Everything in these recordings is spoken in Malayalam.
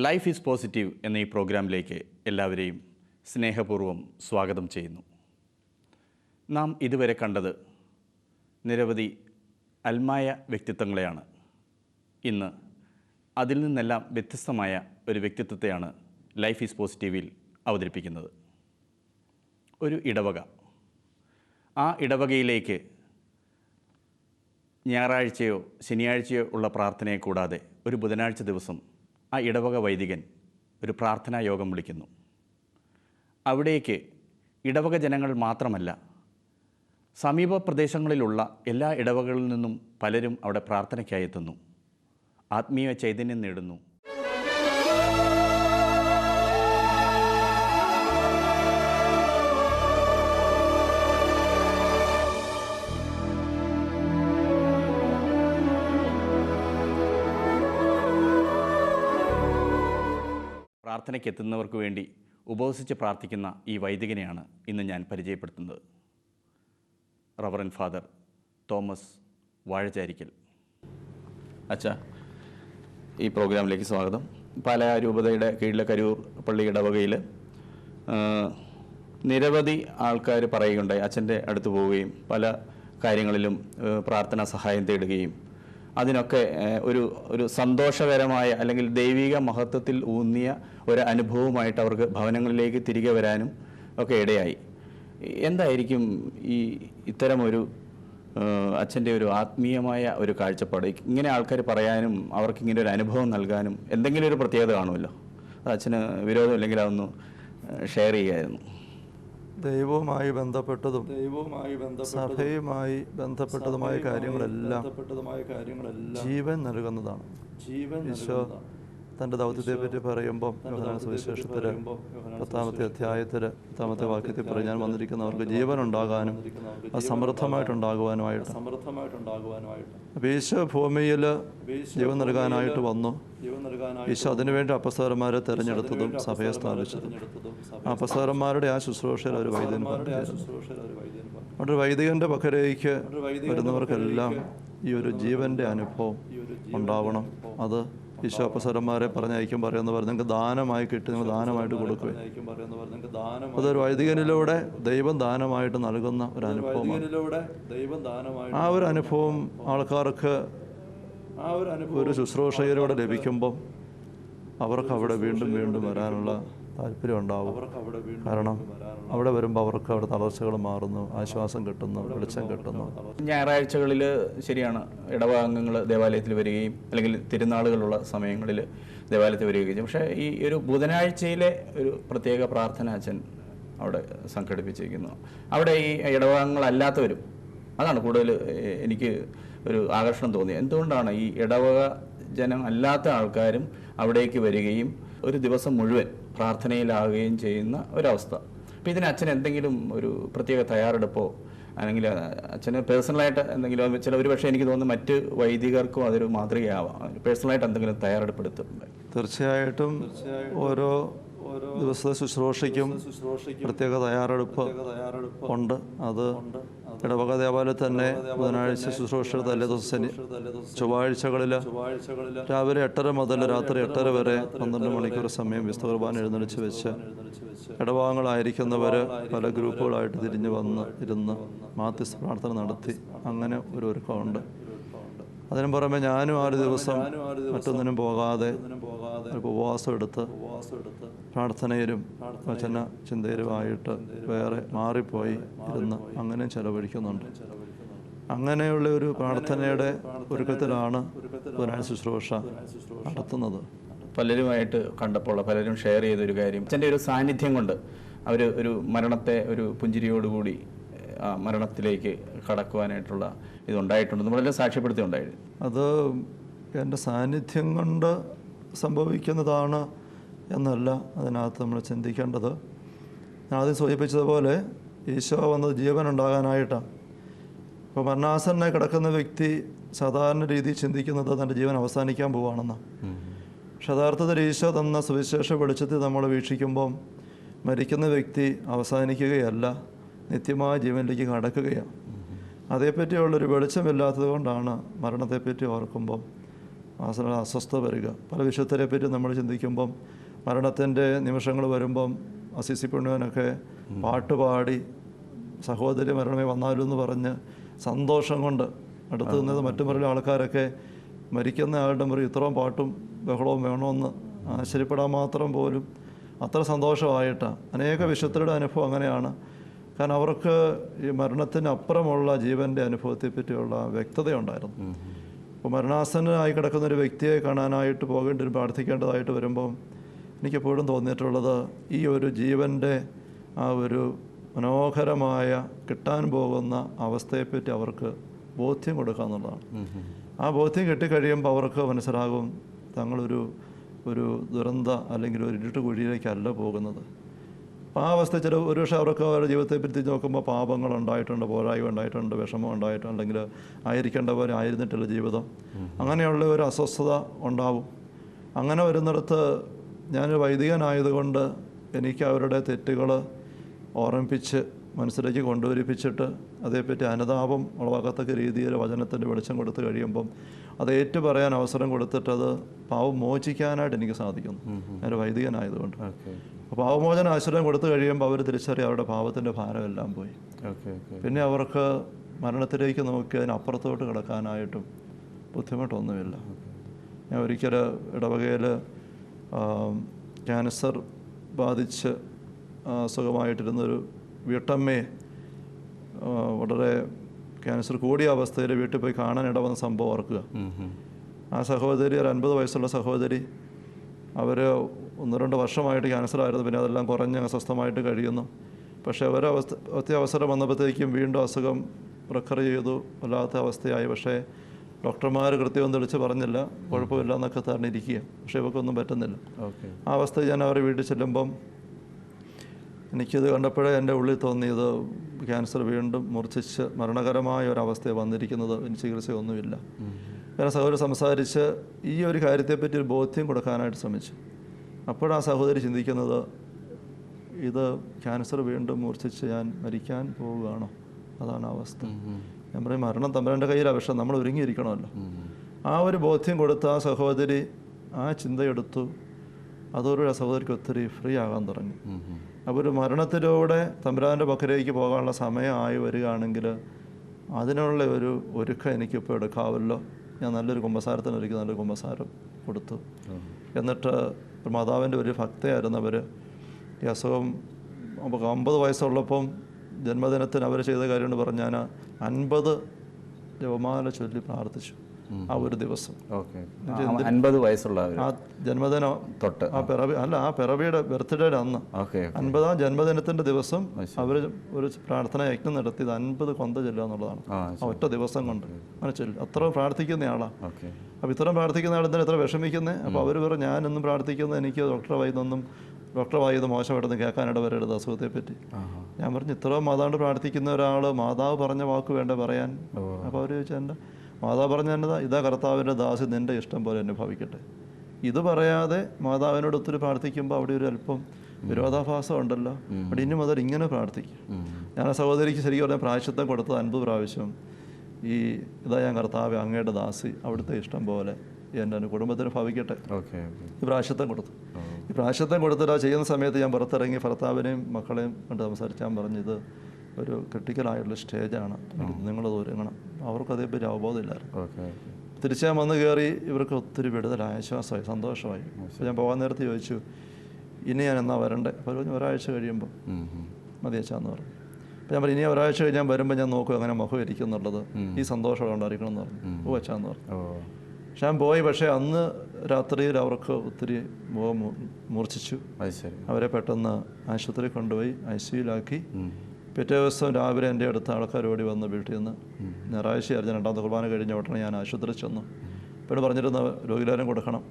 ലൈഫ് ഈസ് പോസിറ്റീവ് എന്ന ഈ പ്രോഗ്രാമിലേക്ക് എല്ലാവരെയും സ്നേഹപൂർവ്വം സ്വാഗതം ചെയ്യുന്നു. നാം ഇതുവരെ കണ്ടത് നിരവധി അൽമായ വ്യക്തിത്വങ്ങളെയാണ്. ഇന്ന് അതിൽ നിന്നെല്ലാം വ്യത്യസ്തമായ ഒരു വ്യക്തിത്വത്തെയാണ് ലൈഫ് ഈസ് പോസിറ്റീവിൽ അവതരിപ്പിക്കുന്നത്. ഒരു ഇടവക. ആ ഇടവകയിലേക്ക് ഞായറാഴ്ചയോ ശനിയാഴ്ചയോ ഉള്ള പ്രാർത്ഥനയെ കൂടാതെ ഒരു ബുധനാഴ്ച ദിവസം ആ ഇടവക വൈദികൻ ഒരു പ്രാർത്ഥനാ യോഗം വിളിക്കുന്നു. അവിടേക്ക് ഇടവക ജനങ്ങൾ മാത്രമല്ല, സമീപ പ്രദേശങ്ങളിലുള്ള എല്ലാ ഇടവകളിൽ നിന്നും പലരും അവിടെ പ്രാർത്ഥനയ്ക്കായി എത്തുന്നു, ആത്മീയ ചൈതന്യം നേടുന്നു. പ്രാർത്ഥനയ്ക്ക് എത്തുന്നവർക്ക് വേണ്ടി ഉപവസിച്ച് പ്രാർത്ഥിക്കുന്ന ഈ വൈദികനെയാണ് ഇന്ന് ഞാൻ പരിചയപ്പെടുത്തുന്നത്. Reverend father Thomas Vazhacharickal. അച്ഛാ, ഈ പ്രോഗ്രാമിലേക്ക് സ്വാഗതം. പാലാ രൂപതയുടെ കീഴിലെ കരൂർ പള്ളി ഇടവകയിൽ നിരവധി ആൾക്കാർ പറയുകയുണ്ടായി. അച്ഛൻ്റെ അടുത്ത് പോവുകയും പല കാര്യങ്ങളിലും പ്രാർത്ഥനാ സഹായം തേടുകയും അതിനൊക്കെ ഒരു സന്തോഷകരമായ അല്ലെങ്കിൽ ദൈവിക മഹത്വത്തിൽ ഊന്നിയ ഒരു അനുഭവമായിട്ട് അവർക്ക് ഭവനങ്ങളിലേക്ക് തിരികെ വരാനും ഒക്കെ ഇടയായി. എന്തായിരിക്കും ഇത്തരമൊരു അച്ഛൻ്റെ ഒരു ആത്മീയമായ ഒരു കാഴ്ചപ്പാട്? ഇങ്ങനെ ആൾക്കാർ പറയാനും അവർക്കിങ്ങനെ ഒരു അനുഭവം നൽകാനും എന്തെങ്കിലും ഒരു പ്രത്യേകത കാണുമല്ലോ. അത് അച്ഛന് വിരോധമില്ലെങ്കിൽ അതൊന്ന് ഷെയർ ചെയ്യായിരുന്നു. ദൈവവുമായി ബന്ധപ്പെട്ടതും സഭയുമായി ബന്ധപ്പെട്ടതുമായ കാര്യങ്ങളെല്ലാം ജീവൻ നൽകുന്നതാണ്. ഈശോ തൻ്റെ ദൗത്യത്തെപ്പറ്റി പറയുമ്പം സുവിശേഷത്തിൽ 10-ാമത്തെ അധ്യായത്തിൽ 10-ാമത്തെ വാക്യത്തിൽ പറയും, ഞാൻ വന്നിരിക്കുന്നവർക്ക് ജീവൻ ഉണ്ടാകാനും അത് സമൃദ്ധമായിട്ടുണ്ടാകുവാനുമായിട്ട്. അപ്പോൾ ഈശോ ഭൂമിയിൽ ജീവൻ നൽകാനായിട്ട് വന്നു. ഈശോ അതിനുവേണ്ടി അപ്പസ്തോലന്മാരെ തിരഞ്ഞെടുത്തതും സഭയെ സ്ഥാപിച്ചതും. അപ്പസ്തോലന്മാരുടെ ആ ശുശ്രൂഷയിൽ ഒരു വൈദികൻ അവിടെ വൈദികൻ്റെ പക്കലേക്ക് വരുന്നവർക്കെല്ലാം ഈ ഒരു ജീവൻ്റെ അനുഭവം ഉണ്ടാവണം. അത് ഈശോ അപ്പസ്തോലന്മാരെ പറഞ്ഞയക്കും പറയുന്നവർ നിങ്ങൾക്ക് ദാനമായി കിട്ടി, നിങ്ങൾ ദാനമായിട്ട് കൊടുക്കുക. അതൊരു വൈദികനിലൂടെ ദൈവം ദാനമായിട്ട് നൽകുന്ന ഒരു അനുഭവമാണ്. ആ ഒരു അനുഭവം ആൾക്കാർക്ക് ഒരു ശുശ്രൂഷയിലൂടെ ലഭിക്കുമ്പം അവർക്ക് അവിടെ വീണ്ടും വീണ്ടും വരാനുള്ള താല്പര്യം ഉണ്ടാവും. കാരണം അവിടെ വരുമ്പോൾ അവർക്ക് അവിടെ തളർച്ചകൾ മാറുന്നു, ആശ്വാസം കിട്ടുന്നു, വെളിച്ചം കിട്ടുന്നു. ഞായറാഴ്ചകളിൽ ശരിയാണ്, ഇടവകാംഗങ്ങൾ ദേവാലയത്തിൽ വരികയും അല്ലെങ്കിൽ തിരുനാളുകളുള്ള സമയങ്ങളിൽ ദേവാലയത്തിൽ വരികയും ചെയ്യും. പക്ഷേ ഈ ഒരു ബുധനാഴ്ചയിലെ ഒരു പ്രത്യേക പ്രാർത്ഥന അച്ഛൻ അവിടെ സംഘടിപ്പിച്ചിരിക്കുന്നു. അവിടെ ഈ ഇടവകങ്ങളല്ലാത്തവരും, അതാണ് കൂടുതൽ എനിക്ക് ഒരു ആകർഷണം തോന്നിയത്. എന്തുകൊണ്ടാണ് ഈ ഇടവക ജനം അല്ലാത്ത ആൾക്കാരും അവിടേക്ക് വരികയും ഒരു ദിവസം മുഴുവൻ പ്രാർത്ഥനയിലാവുകയും ചെയ്യുന്ന ഒരവസ്ഥ? അപ്പോൾ ഇതിന് അച്ഛൻ എന്തെങ്കിലും ഒരു പ്രത്യേക തയ്യാറെടുപ്പോ അല്ലെങ്കിൽ അച്ഛന് പേഴ്സണലായിട്ട് എന്തെങ്കിലും ഒരു പക്ഷേ എനിക്ക് തോന്നുന്നു മറ്റ് വൈദികർക്കും അതൊരു മാതൃകയാവാം. പേഴ്സണലായിട്ട് എന്തെങ്കിലും തയ്യാറെടുപ്പെടുത്തുന്നുണ്ട്? തീർച്ചയായിട്ടും ഓരോ ദിവസത്തെ ശുശ്രൂഷയ്ക്കും പ്രത്യേക തയ്യാറെടുപ്പ് ഉണ്ട്. അത് ഇടവക ദേവാലയത്തിൽ തന്നെ ബുധനാഴ്ച ശുശ്രൂഷ തലേ ദിവസം ചൊവ്വാഴ്ചകളിൽ രാവിലെ 8:30 മുതൽ രാത്രി 8:30 വരെ 12 മണിക്കൂർ സമയം വിശുദ്ധ കുർബാന എഴുന്നള്ളിച്ച് വെച്ച് ഇടവകങ്ങളായിരിക്കുന്നവർ പല ഗ്രൂപ്പുകളായിട്ട് തിരിഞ്ഞ് വന്ന് ഇരുന്ന് മാധ്യസ്ഥ പ്രാർത്ഥന നടത്തി അങ്ങനെ ഒരു ഒരുക്കമുണ്ട്. അതിനു പുറമെ ഞാനും ആ ഒരു ദിവസം മറ്റൊന്നിനും പോകാതെ ഉപവാസം എടുത്ത് പ്രാർത്ഥനയിലും വചന ചിന്തയിലുമായിട്ട് വേറെ മാറിപ്പോയി ഇരുന്ന് അങ്ങനെ ചെലവഴിക്കുന്നുണ്ട്. അങ്ങനെയുള്ള ഒരു പ്രാർത്ഥനയുടെ ഒരുക്കത്തിലാണ് ബുധനാഴ്ച ശുശ്രൂഷ നടത്തുന്നത്. പലരുമായിട്ട് കണ്ടപ്പോൾ പലരും ഷെയർ ചെയ്തൊരു കാര്യം, അച്ഛൻ്റെ ഒരു സാന്നിധ്യം കൊണ്ട് അവർ ഒരു മരണത്തെ ഒരു പുഞ്ചിരിയോടുകൂടി മരണത്തിലേക്ക് കടക്കുവാനായിട്ടുള്ള ഇതുണ്ടായിട്ടുണ്ട്. നമ്മളെല്ലാം സാക്ഷ്യപ്പെടുത്തിയുണ്ടായിരുന്നു. അത് എൻ്റെ സാന്നിധ്യം കൊണ്ട് സംഭവിക്കുന്നതാണ് എന്നല്ല അതിനകത്ത് നമ്മൾ ചിന്തിക്കേണ്ടത്. ഞാൻ ആദ്യം സൂചിപ്പിച്ചതുപോലെ ഈശോ വന്നത് ജീവൻ ഉണ്ടാകാനായിട്ടാണ്. ഇപ്പോൾ മരണാസന്നനായി കിടക്കുന്ന വ്യക്തി സാധാരണ രീതിയിൽ ചിന്തിക്കുന്നത് തൻ്റെ ജീവൻ അവസാനിക്കാൻ പോവുകയാണെന്നാണ്. പക്ഷെ യഥാർത്ഥത്തിൽ ഈശോ തന്ന സുവിശേഷ വെളിച്ചത്തിൽ നമ്മൾ വീക്ഷിക്കുമ്പം മരിക്കുന്ന വ്യക്തി അവസാനിക്കുകയല്ല, നിത്യമായ ജീവനിലേക്ക് കടക്കുകയാണ്. അതേപ്പറ്റിയുള്ളൊരു വെളിച്ചമില്ലാത്തത് കൊണ്ടാണ് മരണത്തെപ്പറ്റി ഓർക്കുമ്പോൾ മാനസിക അസ്വസ്ഥത വരിക. പല വിശുദ്ധരെ പറ്റി നമ്മൾ ചിന്തിക്കുമ്പം മരണത്തിൻ്റെ നിമിഷങ്ങൾ വരുമ്പം അസിസി പുണ്യവനൊക്കെ പാട്ടുപാടി സഹോദരി മരണമേ വന്നാലും എന്ന് പറഞ്ഞ് സന്തോഷം കൊണ്ട് അടുത്ത് നിന്നത് മറ്റു മുറിയിലെ ആൾക്കാരൊക്കെ മരിക്കുന്ന ആളുടെ മുറി ഇത്രയും പാട്ടും ബഹളവും വേണമെന്ന് ആശ്ചര്യപ്പെടാൻ മാത്രം പോലും അത്ര സന്തോഷമായിട്ടാണ്. അനേക വിശുദ്ധരുടെ അനുഭവം അങ്ങനെയാണ്. കാരണം അവർക്ക് ഈ മരണത്തിനപ്പുറമുള്ള ജീവൻ്റെ അനുഭവത്തെപ്പറ്റിയുള്ള വ്യക്തതയുണ്ടായിരുന്നു. അപ്പോൾ മരണാസന്നനായി കിടക്കുന്ന ഒരു വ്യക്തിയെ കാണാനായിട്ട് പോകേണ്ടി വരും, പ്രാർത്ഥിക്കേണ്ടതായിട്ട് വരുമ്പം എനിക്കെപ്പോഴും തോന്നിയിട്ടുള്ളത് ഈ ഒരു ജീവൻ്റെ ആ ഒരു മനോഹരമായ കിട്ടാൻ പോകുന്ന അവസ്ഥയെപ്പറ്റി അവർക്ക് ബോധ്യം കൊടുക്കുക എന്നുള്ളതാണ്. ആ ബോധ്യം കിട്ടിക്കഴിയുമ്പോൾ അവർക്ക് മനസ്സിലാകും തങ്ങളൊരു ദുരന്ത അല്ലെങ്കിൽ ഒരു ഇരുട്ട് കുഴിയിലേക്കല്ല പോകുന്നത്. അപ്പോൾ ആ അവസ്ഥ ഒരു പക്ഷേ അവർക്ക് അവരുടെ ജീവിതത്തെപ്പറ്റി നോക്കുമ്പോൾ പാപങ്ങളുണ്ടായിട്ടുണ്ട്, പോരായ്മ ഉണ്ടായിട്ടുണ്ട്, വിഷമം ഉണ്ടായിട്ടുണ്ട്, അല്ലെങ്കിൽ ആയിരിക്കേണ്ട പോലെ ആയിരുന്നിട്ടുള്ള ജീവിതം, അങ്ങനെയുള്ള ഒരു അസ്വസ്ഥത ഉണ്ടാവും. അങ്ങനെ വരുന്നിടത്ത് ഞാനൊരു വൈദികനായതുകൊണ്ട് എനിക്ക് അവരുടെ തെറ്റുകൾ ഓർമ്മിപ്പിച്ച് മനസ്സിലേക്ക് കൊണ്ടുവരിപ്പിച്ചിട്ട് അതേപ്പറ്റി അനുതാപം ഉളവാക്കത്തക്ക രീതിയിൽ വചനത്തിൻ്റെ വെളിച്ചം കൊടുത്ത് കഴിയുമ്പം അത് ഏറ്റു പറയാൻ അവസരം കൊടുത്തിട്ട് അത് പാവം മോചിക്കാനായിട്ട് എനിക്ക് സാധിക്കുന്നു, ഞാനൊരു വൈദികനായതുകൊണ്ട്. അപ്പോൾ പാവമോചന ആശ്രയം കൊടുത്തു കഴിയുമ്പോൾ അവർ തിരിച്ചറിയും അവരുടെ പാവത്തിൻ്റെ ഭാരമെല്ലാം പോയി. പിന്നെ അവർക്ക് മരണത്തിലേക്ക് നോക്കി അതിനപ്പുറത്തോട്ട് കിടക്കാനായിട്ടും ബുദ്ധിമുട്ടൊന്നുമില്ല. ഞാൻ ഒരിക്കൽ ഇടവകയിൽ ക്യാൻസർ ബാധിച്ച് സുഖമായിട്ടിരുന്നൊരു വീട്ടമ്മയെ വളരെ ക്യാൻസർ കൂടിയ അവസ്ഥയിൽ വീട്ടിൽ പോയി കാണാൻ ഇടവന്ന സംഭവം ഓർക്കുക. ആ സഹോദരി, ഒരു 50 വയസ്സുള്ള സഹോദരി, അവർ 1-2 വർഷമായിട്ട് ക്യാൻസറായിരുന്നു. പിന്നെ അതെല്ലാം കുറഞ്ഞ് അസ്വസ്ഥമായിട്ട് കഴിയുന്നു. പക്ഷേ അവസരം വന്നപ്പോഴത്തേക്കും വീണ്ടും അസുഖം റിക്കവർ ചെയ്തു, വല്ലാത്ത അവസ്ഥയായി. പക്ഷേ ഡോക്ടർമാർ കൃത്യമൊന്നും തെളിച്ച് പറഞ്ഞില്ല, കുഴപ്പമില്ല എന്നൊക്കെ പറഞ്ഞിരിക്കുക. പക്ഷേ ഇവക്കൊന്നും പറ്റുന്നില്ല. ആ അവസ്ഥ ഞാൻ അവരെ വീട്ടിൽ ചെല്ലുമ്പം എനിക്കിത് കണ്ടപ്പോഴേ എൻ്റെ ഉള്ളിൽ തോന്നിയത് ക്യാൻസർ വീണ്ടും മൂർച്ഛിച്ച് മരണകരമായ ഒരവസ്ഥ വന്നിരിക്കുന്നത്, ചികിത്സയൊന്നുമില്ല. ഞാൻ സഹോദരി സംസാരിച്ച് ഈ ഒരു കാര്യത്തെപ്പറ്റി ഒരു ബോധ്യം കൊടുക്കാനായിട്ട് ശ്രമിച്ചു. അപ്പോഴാ സഹോദരി ചിന്തിക്കുന്നത്, ഇത് ക്യാൻസർ വീണ്ടും മൂർച്ഛിച്ച് ഞാൻ മരിക്കാൻ പോവുകയാണോ, അതാണ് അവസ്ഥ. ഞാൻ പറയും മരണം തമ്പുരാൻ്റെ കയ്യിലാണ്, പക്ഷെ നമ്മൾ ഒരുങ്ങിയിരിക്കണമല്ലോ. ആ ഒരു ബോധ്യം കൊടുത്ത് ആ സഹോദരി ആ ചിന്തയെടുത്തു. അതോടുകൂടി ആ സഹോദരിക്ക് ഒത്തിരി ഫ്രീ ആകാൻ തുടങ്ങി. അപ്പോൾ ഒരു മരണത്തിലൂടെ തമ്പുരാൻ്റെ പക്കലേക്ക് പോകാനുള്ള സമയമായി വരികയാണെങ്കിൽ അതിനുള്ള ഒരു ഒരുക്കം എനിക്കിപ്പോൾ എടുക്കാവല്ലോ. ഞാൻ നല്ലൊരു കുമ്പസാരത്തിന് ഒരുക്കി നല്ലൊരു കുമ്പസാരം കൊടുത്തു. എന്നിട്ട് മാതാവിൻ്റെ ഒരു ഭക്തയായിരുന്നവർ ഈ അസുഖം 50 വയസ്സുള്ളപ്പം ജന്മദിനത്തിന് അവർ ചെയ്ത കാര്യം പറഞ്ഞ് ഞാൻ 50 ജപമാല ചൊല്ലി പ്രാർത്ഥിച്ചു ആ ഒരു ദിവസം. 50 വയസ്സുള്ള ആ ജന്മദിനം തൊട്ട് ആ പിറവിയുടെ ബർത്ത്ഡേയുടെ അന്ന് 50-ാം ജന്മദിനത്തിൻ്റെ ദിവസം അവർ ഒരു പ്രാർത്ഥന യജ്ഞം നടത്തിയത് 50 കൊന്ത ചെല്ലുക എന്നുള്ളതാണ്. ആ ഒറ്റ ദിവസം കൊണ്ട് അങ്ങനെ ചെല്ലും. അത്ര പ്രാർത്ഥിക്കുന്ന ആളാണ്. അപ്പോൾ ഇത്രയും പ്രാർത്ഥിക്കുന്ന ആളെന്തിനാണ് ഇത്ര വിഷമിക്കുന്നത്? അപ്പോൾ അവർ പറഞ്ഞു ഞാനെന്നും പ്രാർത്ഥിക്കുന്നത് എനിക്ക് ഡോക്ടറെ വായത് മോശമായിട്ടൊന്നും കേൾക്കാനിട വരരുത് അസുഖത്തെപ്പറ്റി. ഞാൻ പറഞ്ഞു ഇത്രയും മാതാണ്ട് പ്രാർത്ഥിക്കുന്ന ഒരാൾ മാതാവ് പറഞ്ഞ വാക്ക് വേണ്ട പറയാൻ. അപ്പോൾ അവർ ചോദിച്ചാൽ എൻ്റെ മാതാവ് പറഞ്ഞ എന്നതാ, ഇതാ കർത്താവിൻ്റെ ദാസി നിൻ്റെ ഇഷ്ടം പോലെ അനുഭവിക്കട്ടെ. ഇത് പറയാതെ മാതാവിനോട് ഒത്തിരി പ്രാർത്ഥിക്കുമ്പോൾ അവിടെ ഒരു അല്പം വിരോധാഭാസം ഉണ്ടല്ലോ. അവിടെ ഇനി മുതൽ ഇങ്ങനെ പ്രാർത്ഥിക്കും. ഞാൻ ആ സഹോദരിക്ക് ശരിക്കും പറഞ്ഞാൽ പ്രായശ്ചിത്തം കൊടുത്തത് 50 പ്രാവശ്യം ഇതാ ഞാൻ കർത്താവ് അങ്ങയുടെ ദാസി അവിടുത്തെ ഇഷ്ടം പോലെ എൻ്റെ കുടുംബത്തിന് ഭവിക്കട്ടെ. ഈ പ്രായശ്ചിത്തം കൊടുത്തു. ഈ പ്രായശ്ചിത്തം കൊടുത്തിട്ട് ആ ചെയ്യുന്ന സമയത്ത് ഞാൻ പുറത്തിറങ്ങി ഭർത്താവിനെയും മക്കളെയും കണ്ട് സംസാരിച്ചാൽ പറഞ്ഞത് ഒരു ക്രിട്ടിക്കലായിട്ടുള്ള സ്റ്റേജാണ്, നിങ്ങളത് ഒരുങ്ങണം. അവർക്ക് അതേപ്പറ്റി അവബോധമില്ലായിരുന്നു. തിരിച്ച് ഞാൻ വന്ന് കയറി ഇവർക്ക് ഒത്തിരി വിടുതലായി, ആശ്വാസമായി, സന്തോഷമായി. അപ്പോൾ ഞാൻ പോകാൻ നേരത്തെ ചോദിച്ചു ഇനി ഞാൻ എന്നാ വരണ്ടേ? അപ്പോൾ പറഞ്ഞു ഒരാഴ്ച കഴിയുമ്പോൾ മതിയച്ചാന്ന് പറഞ്ഞു. അപ്പോൾ ഞാൻ പറഞ്ഞു ഇനി ഒരാഴ്ച കഴിഞ്ഞ് ഞാൻ വരുമ്പോൾ ഞാൻ നോക്കും അങ്ങനെ മുഖം ഇരിക്കും എന്നുള്ളത്, ഈ സന്തോഷം ഉണ്ടായിരിക്കണം എന്ന് പറഞ്ഞു. വെച്ചാന്ന് പറഞ്ഞു. പക്ഷെ ഞാൻ പോയി. പക്ഷേ അന്ന് രാത്രിയിൽ അവർക്ക് ഒത്തിരി മുഖം മൂർച്ഛിച്ചു. അവരെ പെട്ടെന്ന് ആശുപത്രി കൊണ്ടുപോയി ICUലാക്കി. പിറ്റേ ദിവസം രാവിലെ എൻ്റെ അടുത്ത ആൾക്കാർ ഓടി വന്ന് വീട്ടിൽ നിന്ന് ഞായറാഴ്ചയായിരുന്നു, 2ാമത്തെ കുർബാന കഴിഞ്ഞ ഉടനെ ഞാൻ ആശുപത്രി ചെന്നു. ഇപ്പോൾ പറഞ്ഞിരുന്ന രോഗിലാരം കൊടുക്കണം.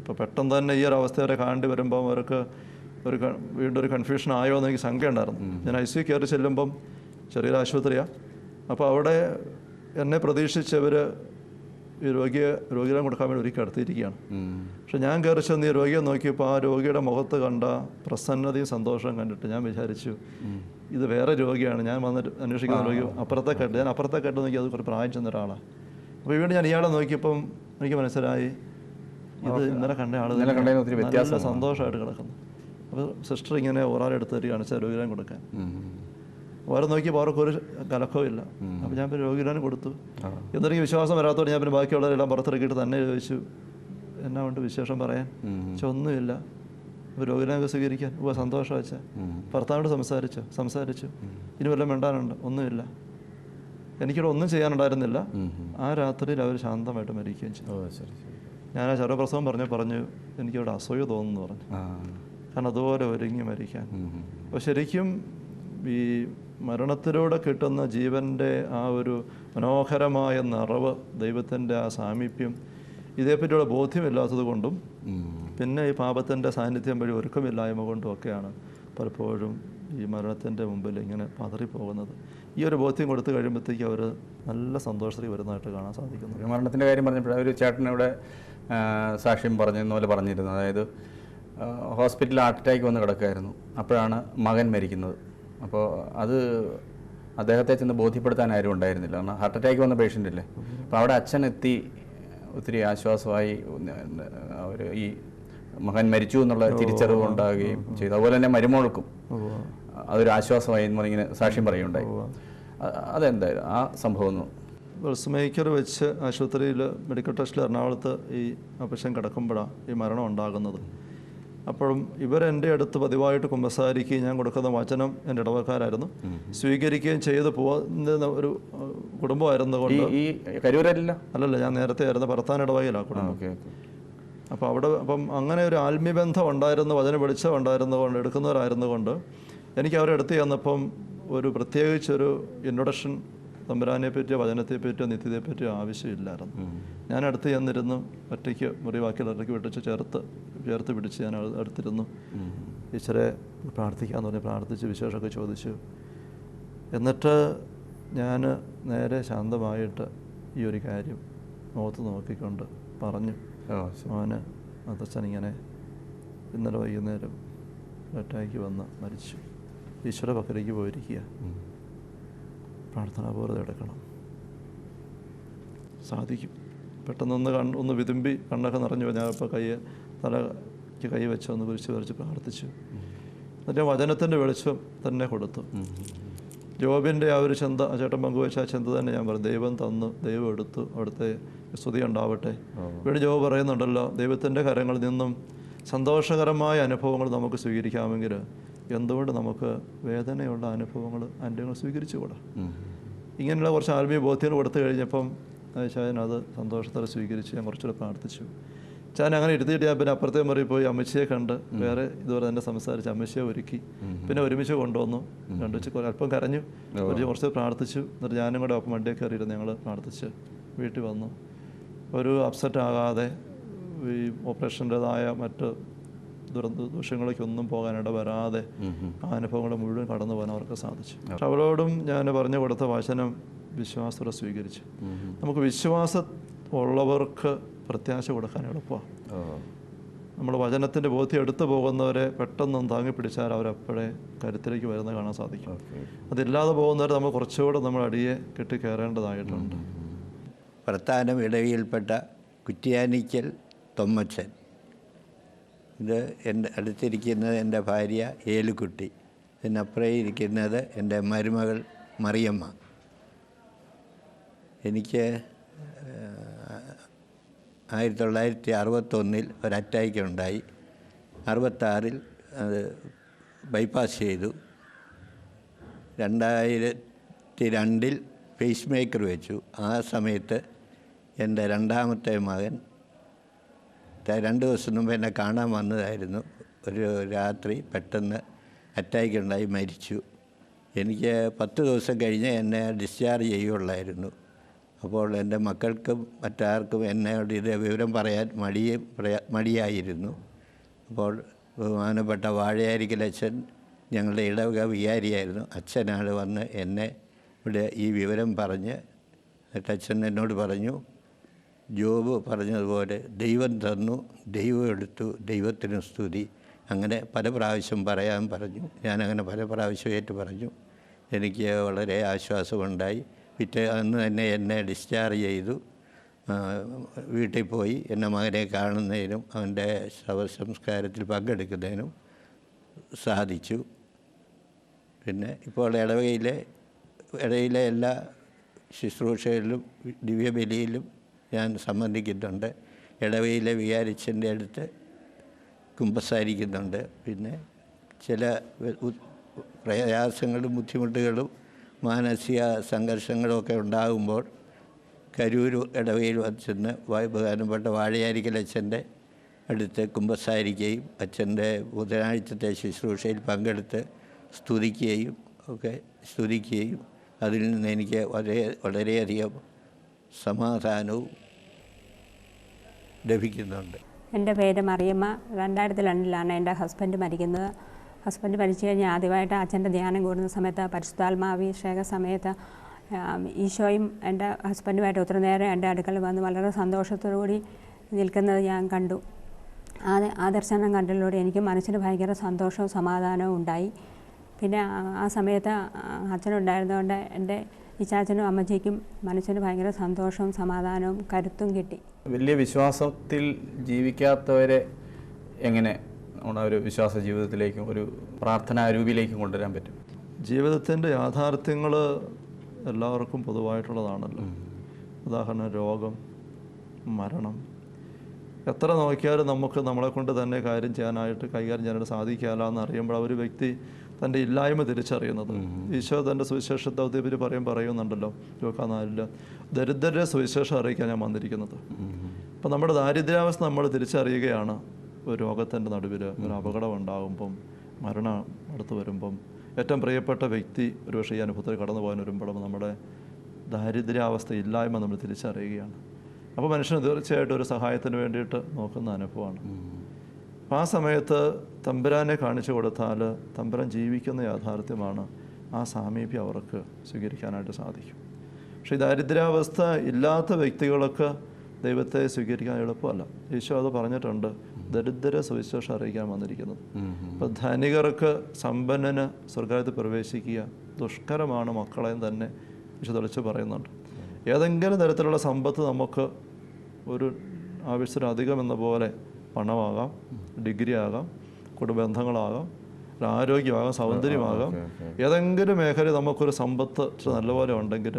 ഇപ്പോൾ പെട്ടെന്ന് തന്നെ ഈ ഒരു അവസ്ഥ വരെ കാണേണ്ടി വരുമ്പോൾ അവർക്ക് വീണ്ടും ഒരു കൺഫ്യൂഷൻ ആയോ എന്ന് എനിക്ക് ശങ്ക ഉണ്ടായിരുന്നു. ഞാൻ ICU കയറി ചെല്ലുമ്പം ചെറിയൊരു ആശുപത്രിയാണ്. അപ്പോൾ അവിടെ എന്നെ പ്രതീക്ഷിച്ചവർ ഈ രോഗികളെ കൊടുക്കാൻ വേണ്ടി ഒരുക്കി അടുത്തിരിക്കുകയാണ്. പക്ഷെ ഞാൻ കയറി ചെന്ന് ഈ രോഗിയെ നോക്കിയപ്പോൾ ആ രോഗിയുടെ മുഖത്ത് കണ്ട പ്രസന്നതയും സന്തോഷവും കണ്ടിട്ട് ഞാൻ വിചാരിച്ചു ഇത് വേറെ രോഗിയാണ്. ഞാൻ വന്നിട്ട് അന്വേഷിക്കുന്ന രോഗി അപ്പുറത്തെ കേട്ട് നോക്കി അത് കുറച്ച് പ്രായം ചെന്ന ഒരാളാണ്. അപ്പോൾ വീണ്ടും ഞാൻ ഇയാളെ നോക്കിയപ്പം എനിക്ക് മനസ്സിലായി ഇത് ഇന്നലെ കണ്ട ആൾ ഇന്നലെ കണ്ടതിന് ഒത്തിരി നല്ല വ്യത്യാസം. സന്തോഷമായിട്ട് കിടക്കുന്നു. അപ്പോൾ സിസ്റ്റർ ഇങ്ങനെ ഒരാളെടുത്ത് തരികയാണ് രോഗിരാൻ കൊടുക്കാൻ. വേറെ നോക്കിയപ്പോൾ അവർക്കൊരു കലക്കവും ഇല്ല. അപ്പോൾ ഞാൻ പിന്നെ രോഗിരാൻ കൊടുത്തു. എന്നെനിക്ക് വിശ്വാസം വരാത്തതുകൊണ്ട് ഞാൻ പിന്നെ ബാക്കിയുള്ളവരെല്ലാം പുറത്തിറക്കിയിട്ട് തന്നെ ചോദിച്ചു, എന്നാ കൊണ്ട് വിശേഷം പറയാൻ? ഒന്നുമില്ല. അപ്പോൾ രോഗിരാനൊക്കെ സ്വീകരിക്കാൻ സന്തോഷം വെച്ചാൽ ഭർത്താവിനോട് സംസാരിച്ചു. ഇനി വല്ലതും വേണ്ടാനുണ്ട്? ഒന്നുമില്ല. എനിക്കിവിടെ ഒന്നും ചെയ്യാനുണ്ടായിരുന്നില്ല. ആ രാത്രിയിൽ അവർ ശാന്തമായിട്ട് മരിക്കുകയും ചെയ്തു. ഞാൻ ആ ശരപ്രസവം പറഞ്ഞു എനിക്കിവിടെ അസൂയ തോന്നുന്നു പറഞ്ഞു. കാരണം അതുപോലെ ഒരുങ്ങി മരിക്കാൻ. അപ്പോൾ ശരിക്കും ഈ മരണത്തിലൂടെ കിട്ടുന്ന ജീവൻ്റെ ആ ഒരു മനോഹരമായ നിറവ്, ദൈവത്തിൻ്റെ ആ സാമീപ്യം, ഇതേപ്പറ്റിയുള്ള ബോധ്യമില്ലാത്തത് കൊണ്ടും പിന്നെ ഈ പാപത്തിൻ്റെ സാന്നിധ്യം വഴി ഒരുക്കമില്ലായ്മ കൊണ്ടും ഒക്കെയാണ് പലപ്പോഴും ഈ മരണത്തിൻ്റെ മുമ്പിൽ ഇങ്ങനെ പതറിപ്പോകുന്നത്. ഈ ഒരു ബോധ്യം കൊടുത്തു കഴിയുമ്പോഴത്തേക്കും അവർ നല്ല സന്തോഷത്തിൽ വരുന്നതായിട്ട് കാണാൻ സാധിക്കുന്നു. മരണത്തിൻ്റെ കാര്യം പറഞ്ഞപ്പോൾ ഒരു ചേട്ടനിവിടെ സാക്ഷ്യം പറഞ്ഞതുപോലെ പറഞ്ഞിരുന്നു. അതായത് ഹോസ്പിറ്റലിൽ ഹാർട്ട് അറ്റാക്ക് വന്ന് കിടക്കുകയായിരുന്നു. അപ്പോഴാണ് മകൻ മരിക്കുന്നത്. അപ്പോൾ അത് അദ്ദേഹത്തെ ചെന്ന് ബോധ്യപ്പെടുത്താൻ ആരും ഉണ്ടായിരുന്നില്ല. കാരണം ഹാർട്ട് അറ്റാക്ക് വന്ന പേഷ്യൻ്റ് അല്ലേ. അപ്പോൾ അവിടെ അച്ഛൻ എത്തി ഒത്തിരി ആശ്വാസമായി അവർ ഈ മകൻ മരിച്ചു എന്നുള്ള തിരിച്ചറിവ് ഉണ്ടാകുകയും ചെയ്തു. അതുപോലെ തന്നെ മരുമോൾക്കും അതൊരു ആശ്വാസമായി എന്ന് പറഞ്ഞിങ്ങനെ സാക്ഷ്യം പറയുകയുണ്ടായി. അതെന്തായാലും ആ സംഭവം ഒന്ന് പൾസ് മേക്കർ വെച്ച് ആശുപത്രിയിൽ മെഡിക്കൽ ടെസ്റ്റിൽ എറണാകുളത്ത് ഈ ഓപ്പറേഷൻ കിടക്കുമ്പോഴാണ് ഈ മരണം ഉണ്ടാകുന്നത്. അപ്പോഴും ഇവരെൻ്റെ അടുത്ത് പതിവായിട്ട് കുമ്പസാരിക്കുകയും ഞാൻ കൊടുക്കുന്ന വചനം എൻ്റെ ഇടവക്കാരായിരുന്നു സ്വീകരിക്കുകയും ചെയ്ത് പോകുന്ന ഒരു കുടുംബമായിരുന്നു കൊണ്ട് ഈ കരൂരല്ല അല്ലല്ല, ഞാൻ നേരത്തെ ആയിരുന്നു ഭർത്താൻ ഇടവകയിലാണ് കുടുംബം. അപ്പോൾ അവിടെ അങ്ങനെ ഒരു ആത്മീയബന്ധം ഉണ്ടായിരുന്നു, വചന വെളിച്ചം ഉണ്ടായിരുന്നുകൊണ്ട് എടുക്കുന്നവരായിരുന്നുകൊണ്ട് എനിക്ക് അവരെ അടുത്ത് ചെന്നപ്പം ഒരു പ്രത്യേകിച്ചൊരു ഇൻട്രൊഡക്ഷൻ തമ്പുരാനെ പറ്റിയോ വചനത്തെ പറ്റിയോ നിത്യതയെ പറ്റിയോ ആവശ്യമില്ലായിരുന്നു. ഞാൻ അടുത്ത് ചെന്നിരുന്നു, ഒറ്റയ്ക്ക് മുറിവാക്കിൽ ഇറക്കി വിട്ടിച്ച് ചേർത്ത് പിടിച്ച് ഞാൻ അടുത്തിരുന്നു. ഈശ്വരെ പ്രാർത്ഥിക്കാമെന്ന് പറഞ്ഞ് പ്രാർത്ഥിച്ച് വിശേഷമൊക്കെ ചോദിച്ചു. എന്നിട്ട് ഞാൻ നേരെ ശാന്തമായിട്ട് ഈ ഒരു കാര്യം മുഖത്ത് നോക്കിക്കൊണ്ട് പറഞ്ഞു, മോന് അതച്ഛൻ ഇങ്ങനെ ഇന്നലെ വൈകുന്നേരം അറ്റാക്ക് വന്ന് മരിച്ചു, ഈശ്വര പക്കലേക്ക് പോയിരിക്കുക, പ്രാർത്ഥനാപൂർവ്വം എടുക്കണം, സാധിക്കും. പെട്ടെന്നൊന്ന് ഒന്ന് വിതുമ്പി കണ്ണൊക്കെ നിറഞ്ഞു. ഞാൻ ഇപ്പോൾ തലയ്ക്ക് കൈ വെച്ച് ഒന്ന് കുരിശ് വരച്ച് പ്രാർത്ഥിച്ചു. എന്നിട്ട് വചനത്തിൻ്റെ വെളിച്ചം തന്നെ കൊടുത്തു. ജോബിൻ്റെ ആ ഒരു ചിന്ത ചേട്ടൻ പങ്കുവെച്ച ആ ചിന്ത തന്നെ ഞാൻ പറഞ്ഞു, ദൈവം തന്നു, ദൈവം എടുത്തു, അവിടുത്തെ സ്തുതി ഉണ്ടാവട്ടെ. ഇവിടെ ജോബ് പറയുന്നുണ്ടല്ലോ, ദൈവത്തിൻ്റെ കരങ്ങളിൽ നിന്നും സന്തോഷകരമായ അനുഭവങ്ങൾ നമുക്ക് സ്വീകരിക്കാമെങ്കിൽ എന്തുകൊണ്ട് നമുക്ക് വേദനയുള്ള അനുഭവങ്ങൾ സ്വീകരിച്ചുകൂടാ? ഇങ്ങനെയുള്ള കുറച്ച് ആത്മീയ ബോധ്യങ്ങൾ കൊടുത്തു കഴിഞ്ഞപ്പം ഞാൻ അത് സന്തോഷത്തോടെ സ്വീകരിച്ച് ഞാൻ കുറച്ചുകൂടെ പ്രാർത്ഥിച്ചു. ഞാൻ അങ്ങനെ ഇരുത്തിയിട്ട് ഞാൻ പിന്നെ അപ്പുറത്തെ മുറി പോയി അമ്മച്ചിയെ കണ്ട് വേറെ ഇതുപോലെ തന്നെ സംസാരിച്ച് അമ്മച്ചിയെ ഒരുക്കി പിന്നെ ഒരുമിച്ച് കൊണ്ടുവന്നു. അല്പം കരഞ്ഞു, കുറച്ച് പ്രാർത്ഥിച്ചു. എന്നിട്ട് ഞാനും കൂടെ ഒപ്പം വണ്ടിയൊക്കെ കയറിയിട്ട് ഞങ്ങൾ പ്രാർത്ഥിച്ച് വീട്ടിൽ വന്നു. ഒരു അപ്സെറ്റ് ആകാതെ ഈ ഓപ്പറേഷൻ്റെതായ മറ്റ് ദൂഷ്യങ്ങളിലേക്കൊന്നും പോകാനിട വരാതെ ആ അനുഭവങ്ങൾ മുഴുവൻ കടന്നു പോകാൻ അവർക്ക് സാധിച്ചു. പക്ഷെ അവളോടും ഞാൻ പറഞ്ഞു കൊടുത്ത വചനം വിശ്വാസത്തോടെ സ്വീകരിച്ചു. നമുക്ക് വിശ്വാസം ഉള്ളവർക്ക് പ്രത്യാശ കൊടുക്കാൻ എളുപ്പമാണ്. നമ്മൾ വചനത്തിൻ്റെ ബോധ്യം എടുത്തു പോകുന്നവരെ പെട്ടെന്നൊന്ന് താങ്ങി പിടിച്ചാൽ അവരപ്പോഴേ കരുത്തിലേക്ക് വരുന്നത് കാണാൻ സാധിക്കും. അതില്ലാതെ പോകുന്നവരെ നമ്മൾ കുറച്ചുകൂടെ നമ്മൾ അടിയെ കെട്ടിക്കയറേണ്ടതായിട്ടുണ്ട്. പ്രധാനം ഇടവിയിൽപ്പെട്ട കുറ്റിയാനിക്കൽ തൊമ്മച്ചൻ. ഇത് എൻ്റെ അടുത്തിരിക്കുന്നത് എൻ്റെ ഭാര്യ ഏലുക്കുട്ടി. ഇതിനപ്പുറേ ഇരിക്കുന്നത് എൻ്റെ മരുമകൾ മറിയമ്മ. എനിക്ക് 1961 ഒരു അറ്റാക്ക് ഉണ്ടായി. 66 അത് ബൈപ്പാസ് ചെയ്തു. 2002 പേസ് മേക്കർ വെച്ചു. ആ സമയത്ത് എൻ്റെ രണ്ടാമത്തെ മകൻ 2 ദിവസം മുമ്പ് എന്നെ കാണാൻ വന്നതായിരുന്നു. ഒരു രാത്രി പെട്ടെന്ന് അറ്റാക്ക് ഉണ്ടായി മരിച്ചു. എനിക്ക് 10 ദിവസം കഴിഞ്ഞ് എന്നെ ഡിസ്ചാർജ് ചെയ്യുകയുള്ളായിരുന്നു. അപ്പോൾ എൻ്റെ മക്കൾക്കും മറ്റാർക്കും എന്നോട് ഇത് വിവരം പറയാൻ മടിയായിരുന്നു. അപ്പോൾ ബഹുമാനപ്പെട്ട വാഴയാരിക്കൽ അച്ഛൻ ഞങ്ങളുടെ ഇടവക വികാരിയായിരുന്നു. അച്ഛനാണ് വന്ന് എന്നെ ഇവിടെ ഈ വിവരം പറഞ്ഞ് എന്നിട്ട് അച്ഛൻ എന്നോട് പറഞ്ഞു, ജോബ് പറഞ്ഞതുപോലെ ദൈവം തന്നു, ദൈവം എടുത്തു, ദൈവത്തിന് സ്തുതി. അങ്ങനെ പല പ്രാവശ്യം പറയാൻ പറഞ്ഞു. ഞാനങ്ങനെ പല പ്രാവശ്യം ഏറ്റു പറഞ്ഞു. എനിക്ക് വളരെ ആശ്വാസമുണ്ടായി. അന്ന് തന്നെ എന്നെ ഡിസ്ചാർജ് ചെയ്തു. വീട്ടിൽ പോയി എൻ്റെ മകനെ കാണുന്നതിനും അവൻ്റെ ശവസംസ്കാരത്തിൽ പങ്കെടുക്കുന്നതിനും സാധിച്ചു. പിന്നെ ഇപ്പോൾ ഇടയിലെ എല്ലാ ശുശ്രൂഷകളിലും ദിവ്യബലിയിലും ഞാൻ സംബന്ധിക്കുന്നുണ്ട്. ഇടവയിലെ വികാരിച്ചൻ്റെ അടുത്ത് കുമ്പസാരിക്കുന്നുണ്ട്. പിന്നെ ചില പ്രയാസങ്ങളും ബുദ്ധിമുട്ടുകളും മാനസിക സംഘർഷങ്ങളും ഒക്കെ ഉണ്ടാകുമ്പോൾ കരൂർ ഇടവയിൽ ചെന്ന് ബഹുമാനപ്പെട്ട വാഴയാരിക്കൽ അച്ഛൻ്റെ അടുത്ത് കുമ്പസാരിക്കുകയും അച്ഛൻ്റെ ബുധനാഴ്ചത്തെ ശുശ്രൂഷയിൽ പങ്കെടുത്ത് സ്തുതിക്കുകയും അതിൽ നിന്ന് എനിക്ക് വളരെയധികം സമാധാനവും ലഭിക്കുന്നുണ്ട്. എൻ്റെ പേര് മറിയമ്മ. 2002 എൻ്റെ ഹസ്ബൻഡ് മരിക്കുന്നത്. ഹസ്ബൻഡ് മരിച്ചു കഴിഞ്ഞാൽ ആദ്യമായിട്ട് അച്ഛൻ്റെ ധ്യാനം കൂടുന്ന സമയത്ത് പരിശുദ്ധാത്മാഭിഷേക സമയത്ത് ഈശോയും എൻ്റെ ഹസ്ബൻഡുമായിട്ട് ഒത്തിരി നേരം എൻ്റെ അടുക്കൽ വന്ന് വളരെ സന്തോഷത്തോടുകൂടി നിൽക്കുന്നത് ഞാൻ കണ്ടു. ആ ദർശനം കണ്ടതിലൂടെ എനിക്ക് മനസ്സിന് ഭയങ്കര സന്തോഷവും സമാധാനവും ഉണ്ടായി. പിന്നെ ആ സമയത്ത് അച്ഛനുണ്ടായിരുന്നതുകൊണ്ട് എൻ്റെ ഇച്ചാച്ചനും അമ്മച്ചിക്കും മനസ്സിന് ഭയങ്കര സന്തോഷവും സമാധാനവും കരുത്തും കിട്ടി. വലിയ വിശ്വാസത്തിൽ ജീവിക്കാത്തവരെ എങ്ങനെ നമ്മുടെ ഒരു വിശ്വാസ ജീവിതത്തിലേക്കും ഒരു പ്രാർത്ഥനാരൂപിയിലേക്കും കൊണ്ടുവരാൻ പറ്റും? ജീവിതത്തിൻ്റെ യാഥാർത്ഥ്യങ്ങൾ എല്ലാവർക്കും പൊതുവായിട്ടുള്ളതാണല്ലോ. ഉദാഹരണം രോഗം, മരണം. എത്ര നോക്കിയാലും നമുക്ക് നമ്മളെക്കൊണ്ട് തന്നെ കാര്യം ചെയ്യാനായിട്ട് കൈകാര്യം ചെയ്യാനായിട്ട് സാധിക്കാല്ല എന്ന് അറിയുമ്പോൾ ഒരു വ്യക്തി തൻ്റെ ഇല്ലായ്മ തിരിച്ചറിയുന്നത്. ഈശോ തൻ്റെ സുവിശേഷ ദൗത്യത്തിൽ പറയുന്നുണ്ടല്ലോ, Luka 4 ദരിദ്രരെ സുവിശേഷം അറിയിക്കാൻ ഞാൻ വന്നിരിക്കുന്നത്. അപ്പം നമ്മുടെ ദാരിദ്ര്യാവസ്ഥ നമ്മൾ തിരിച്ചറിയുകയാണ്. ഒരു രോഗത്തിൻ്റെ നടുവിൽ ഒരു അപകടം ഉണ്ടാകുമ്പം, മരണം അടുത്ത് വരുമ്പം, ഏറ്റവും പ്രിയപ്പെട്ട വ്യക്തി ഒരുപക്ഷെ ഈ അനുഭവത്തിൽ കടന്നു പോകാൻ വരുമ്പോഴും നമ്മുടെ ദാരിദ്ര്യാവസ്ഥ ഇല്ലായ്മ നമ്മൾ തിരിച്ചറിയുകയാണ്. അപ്പോൾ മനുഷ്യന് തീർച്ചയായിട്ടും ഒരു സഹായത്തിന് വേണ്ടിയിട്ട് നോക്കുന്ന അനുഭവമാണ്. അപ്പോൾ ആ സമയത്ത് തമ്പുരാനെ കാണിച്ചു കൊടുത്താൽ തമ്പുരാൻ ജീവിക്കുന്ന യാഥാർത്ഥ്യമാണ്. ആ സാമീപ്യം അവർക്ക് സ്വീകരിക്കാനായിട്ട് സാധിക്കും. പക്ഷേ ഈ ദാരിദ്ര്യാവസ്ഥ ഇല്ലാത്ത വ്യക്തികളൊക്കെ ദൈവത്തെ സ്വീകരിക്കാൻ എളുപ്പമല്ല. ഈശോ അത് പറഞ്ഞിട്ടുണ്ട്, ദരിദ്ര സുവിശേഷം അറിയിക്കാൻ വന്നിരിക്കുന്നത്. അപ്പോൾ ധനികർക്ക് സമ്പന്നന് സ്വർഗ്ഗത്തിൽ പ്രവേശിക്കുക ദുഷ്കരമാണ് മക്കളെയും തന്നെ ഈശോ തെളിച്ച് പറയുന്നുണ്ട്. ഏതെങ്കിലും തരത്തിലുള്ള സമ്പത്ത് നമുക്ക് ഒരു ആവശ്യത്തിലധികം എന്ന പോലെ പണമാകാം, ഡിഗ്രി ആകാം, കുടുംബബന്ധങ്ങളാകാം, ആരോഗ്യമാകാം, സൗന്ദര്യമാകാം. ഏതെങ്കിലും മേഖല നമുക്കൊരു സമ്പത്ത് നല്ലപോലെ ഉണ്ടെങ്കിൽ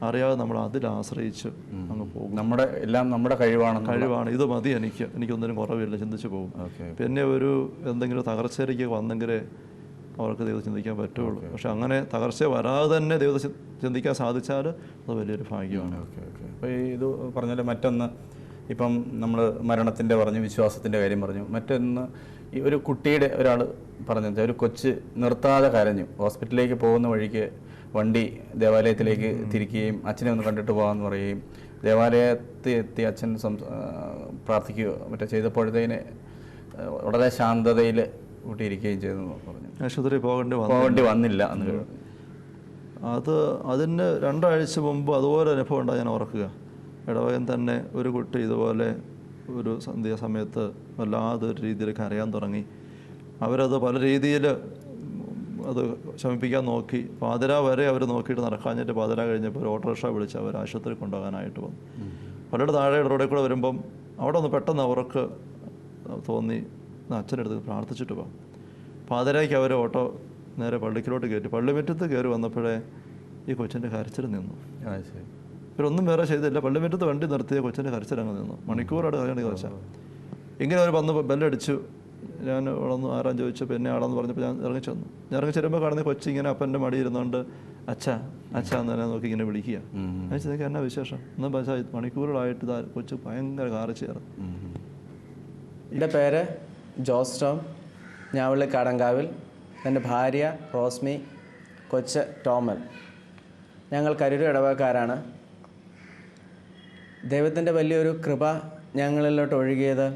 അറിയാതെ നമ്മൾ അതിലാശ്രയിച്ച് അങ്ങ് പോകും. നമ്മുടെ കഴിവാണ്, ഇത് മതി, എനിക്കൊന്നിനും കുറവില്ല, ചിന്തിച്ച് പോകും. പിന്നെ എന്തെങ്കിലും തകർച്ചയിലേക്ക് വന്നെങ്കിലേ അവർക്ക് ദൈവത്തെ ചിന്തിക്കാൻ പറ്റുള്ളൂ. പക്ഷെ അങ്ങനെ തകർച്ച വരാതെ തന്നെ ദൈവത്തെ ചിന്തിക്കാൻ സാധിച്ചാൽ അത് വലിയൊരു ഭാഗ്യമാണ്. അപ്പോൾ ഇത് പറഞ്ഞാൽ മറ്റൊന്ന്, ഇപ്പം നമ്മൾ മരണത്തിൻ്റെ പറഞ്ഞു, വിശ്വാസത്തിൻ്റെ കാര്യം പറഞ്ഞു. മറ്റൊന്ന്, ഈ ഒരു കുട്ടിയുടെ ഒരാൾ പറഞ്ഞത്, ഒരു കൊച്ച് നിർത്താതെ കരഞ്ഞു. ഹോസ്പിറ്റലിലേക്ക് പോകുന്ന വഴിക്ക് വണ്ടി ദേവാലയത്തിലേക്ക് തിരിക്കുകയും അച്ഛനെ ഒന്ന് കണ്ടിട്ട് പോകാമെന്ന് പറയുകയും ദേവാലയത്തിൽ എത്തി അച്ഛൻ പ്രാർത്ഥിക്കുകയോ മറ്റോ ചെയ്തപ്പോഴത്തേന് വളരെ ശാന്തതയിൽ കൂട്ടിയിരിക്കുകയും ചെയ്തെന്ന് പറഞ്ഞു. ആശുപത്രി പോകേണ്ടി വന്നില്ല എന്ന്. അതിന് 2 ആഴ്ച മുമ്പ് അതുപോലെ അനുഭവം ഉണ്ടായി, ഞാൻ ഓർക്കുക. ഇടവകൻ തന്നെ ഒരു കുട്ടി ഇതുപോലെ ഒരു സന്ധ്യാസമയത്ത് വല്ലാതൊരു രീതിയിൽ കരയാൻ തുടങ്ങി. അവരത് പല രീതിയിൽ അത് ശമിപ്പിക്കാൻ നോക്കി. പാതിര വരെ അവർ നോക്കിയിട്ട് നടക്കാഞ്ഞിട്ട് പാതിര കഴിഞ്ഞപ്പോൾ ഒരു ഓട്ടോറിക്ഷ വിളിച്ച് അവർ ആശുപത്രി കൊണ്ടുപോകാനായിട്ട് വന്നു. പലരുടെ താഴെ റോഡിൽ കൂടെ വരുമ്പം അവിടെ ഒന്ന് പെട്ടെന്ന് അവർക്ക് തോന്നി അച്ഛനെടുത്ത് പ്രാർത്ഥിച്ചിട്ട് പോകാം. പാതിരയ്ക്ക് അവർ ഓട്ടോ നേരെ പള്ളിക്കിലോട്ട് കയറ്റി. പള്ളിമുറ്റത്ത് കയറി വന്നപ്പോഴേ ഈ കൊച്ചിൻ്റെ കരച്ചിൽ നിന്നു. ഇവരൊന്നും വേറെ ചെയ്തില്ല, പള്ളിമുറ്റത്ത് വണ്ടി നിർത്തിയ കൊച്ചിൻ്റെ കരച്ചിലങ്ങ് നിന്നു. മണിക്കൂറോടെ കരഞ്ഞു കുറച്ചാൽ ഇങ്ങനെ അവർ വന്ന് ബെല്ലടിച്ചു. ഞാൻ വളർന്നു ആരാൻ ചോദിച്ചു, പിന്നെ ആളെന്ന് പറഞ്ഞപ്പോൾ ഞാൻ ഇറങ്ങി ചെന്നു. ഞാൻ ഇറങ്ങി ചെല്ലുമ്പോൾ കാണുന്ന കൊച്ചി ഇങ്ങനെ അപ്പൻ്റെ മടി ഇരുന്നുകൊണ്ട് അച്ഛാ എന്ന് തന്നെ നോക്കി ഇങ്ങനെ വിളിക്കുക. ഞാൻ ചോദിക്കുക എന്നാ വിശേഷം? എന്നാൽ പക്ഷേ മണിക്കൂറുകളായിട്ട് ഇതാ കൊച്ചു ഭയങ്കര കാറിച്ചേർന്നു. എൻ്റെ പേര് ജോസ് ടോം, ഞാവിളി കാടങ്കാവിൽ. എൻ്റെ ഭാര്യ റോസ്മി, കൊച്ച് ടോമൻ. ഞങ്ങൾ കരൂർ ഇടവകക്കാരാണ്. ദൈവത്തിൻ്റെ വലിയൊരു കൃപ ഞങ്ങളിലോട്ട് ഒഴുകിയത്